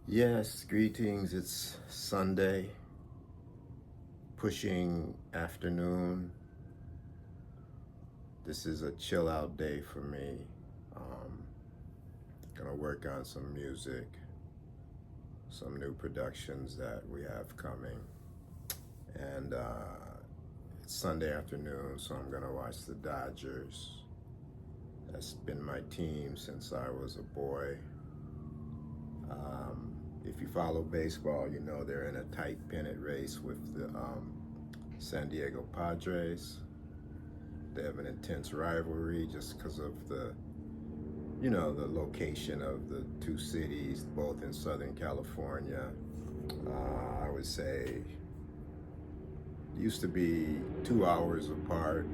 Yes, greetings. It's Sunday, pushing afternoon. This is a chill out day for me. Um, gonna work on some music, some new productions that we have coming. And it's Sunday afternoon, so I'm gonna watch the Dodgers. That's been my team since I was a boy. If you follow baseball, you know they're in a tight pennant race with the San Diego Padres. They have an intense rivalry just because of the location of the two cities, both in Southern California. I would say it used to be 2 hours apart.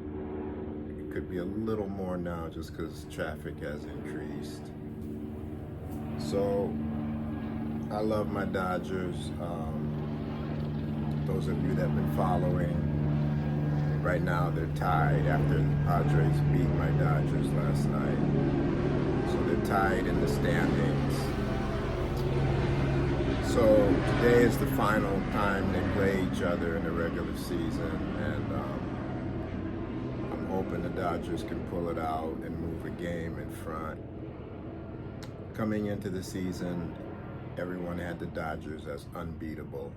It could be a little more now just because traffic has increased. So I love my Dodgers. Those of you that have been following, right now they're tied after the Padres beat my Dodgers last night. So they're tied in the standings. So today is the final time they play each other in the regular season, and I'm hoping the Dodgers can pull it out and move a game in front. Coming into the season, everyone had the Dodgers as unbeatable,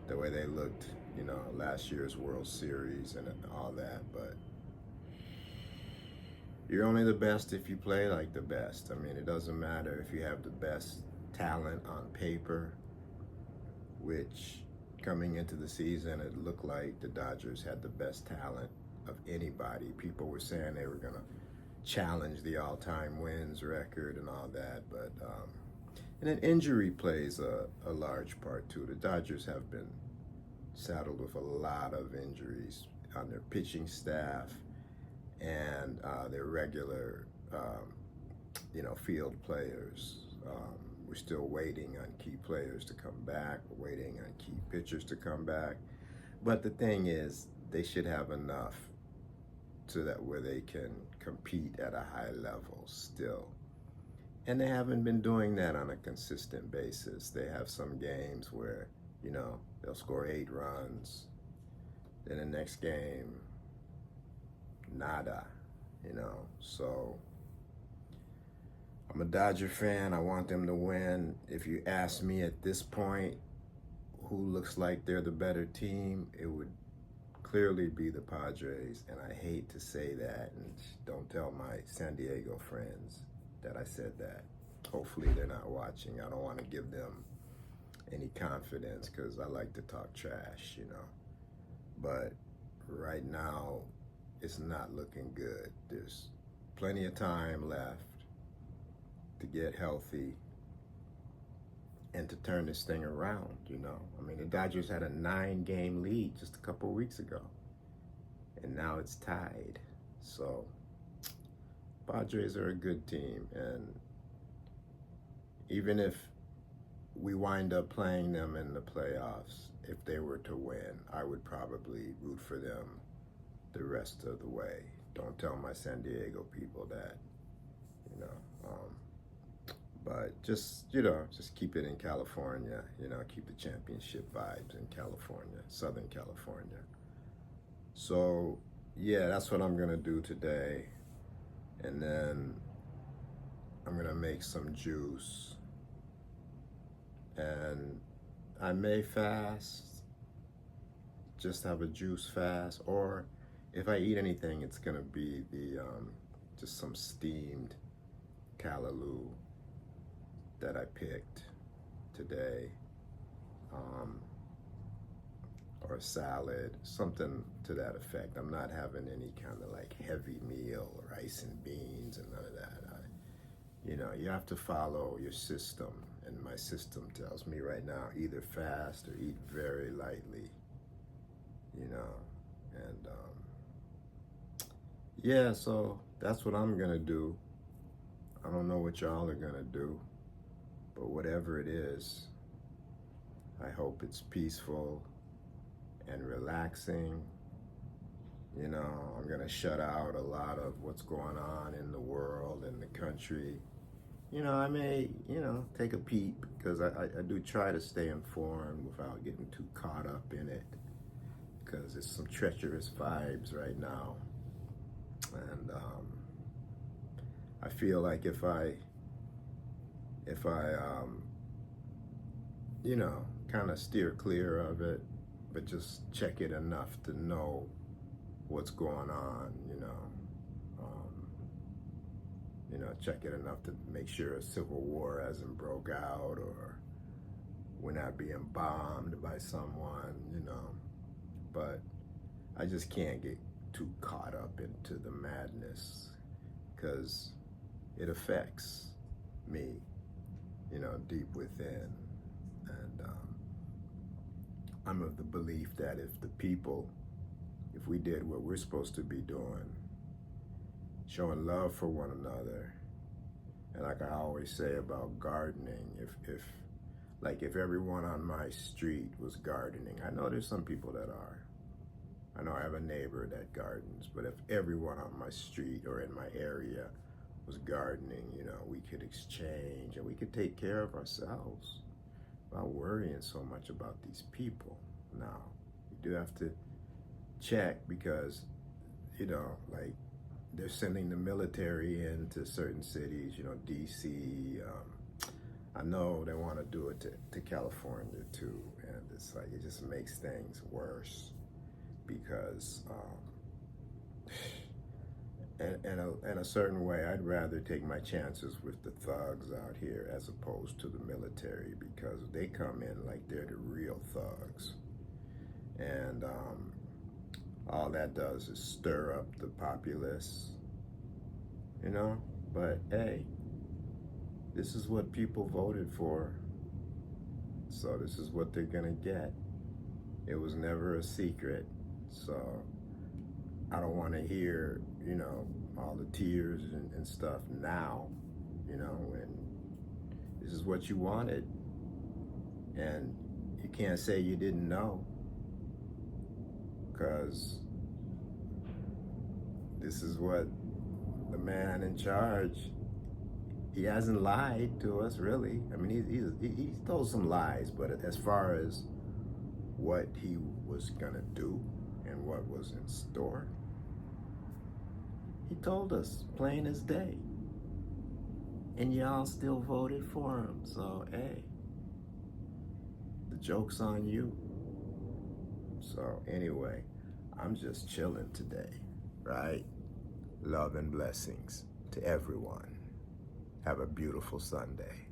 the way they looked, last year's World Series and all that, but you're only the best if you play like the best. I mean, it doesn't matter if you have the best talent on paper, which coming into the season, it looked like the Dodgers had the best talent of anybody. People were saying they were going to challenge the all-time wins record and all that, but and then injury plays a large part too. The Dodgers have been saddled with a lot of injuries on their pitching staff and their regular, field players. We're still waiting on key players to come back. We're waiting on key pitchers to come back. But the thing is, they should have enough so that where they can compete at a high level still. And they haven't been doing that on a consistent basis. They have some games where, they'll score 8 runs. Then the next game, nada, So I'm a Dodger fan. I want them to win. If you ask me at this point who looks like they're the better team, it would clearly be the Padres. And I hate to say that, and don't tell my San Diego friends that I said that. Hopefully they're not watching. I don't want to give them any confidence because I like to talk trash, But right now, it's not looking good. There's plenty of time left to get healthy and to turn this thing around, I mean, the Dodgers had a 9-game lead just a couple of weeks ago, and now it's tied. So Padres are a good team, and even if we wind up playing them in the playoffs, if they were to win, I would probably root for them the rest of the way. Don't tell my San Diego people that, but just keep it in California, keep the championship vibes in California, Southern California. So yeah, that's what I'm gonna do today. And then I'm gonna make some juice, and I may fast, just have a juice fast, or if I eat anything, it's gonna be just some steamed callaloo that I picked today, or a salad, something to that effect. I'm not having any kind of like heavy meal, rice and beans and none of that. You have to follow your system, and my system tells me right now either fast or eat very lightly, and yeah, so that's what I'm gonna do. I don't know what y'all are gonna do, but whatever it is, I hope it's peaceful and relaxing. I'm gonna shut out a lot of what's going on in the world and the country, I may, take a peep because I do try to stay informed without getting too caught up in it because it's some treacherous vibes right now. And I feel like if I kind of steer clear of it, but just check it enough to know what's going on, check it enough to make sure a civil war hasn't broke out or we're not being bombed by someone, but I just can't get too caught up into the madness because it affects me, deep within. And I'm of the belief that if we did what we're supposed to be doing, showing love for one another, and like I always say about gardening, if everyone on my street was gardening, I know there's some people that are. I know I have a neighbor that gardens, but if everyone on my street or in my area was gardening, we could exchange and we could take care of ourselves without worrying so much about these people. Now, you do have to check because, like they're sending the military into certain cities, DC. I know they want to do it to California too, and it's like it just makes things worse because in a certain way, I'd rather take my chances with the thugs out here as opposed to the military because they come in like they're the real thugs. And all that does is stir up the populace, But hey, this is what people voted for. So this is what they're gonna get. It was never a secret. So I don't want to hear, all the tears and stuff now, when this is what you wanted. And you can't say you didn't know because this is what the man in charge, he hasn't lied to us really. I mean, he told some lies, but as far as what he was gonna do and what was in store, he told us plain as day. And y'all still voted for him, so hey, the joke's on you. So anyway, I'm just chilling today, right? Love and blessings to everyone. Have a beautiful Sunday.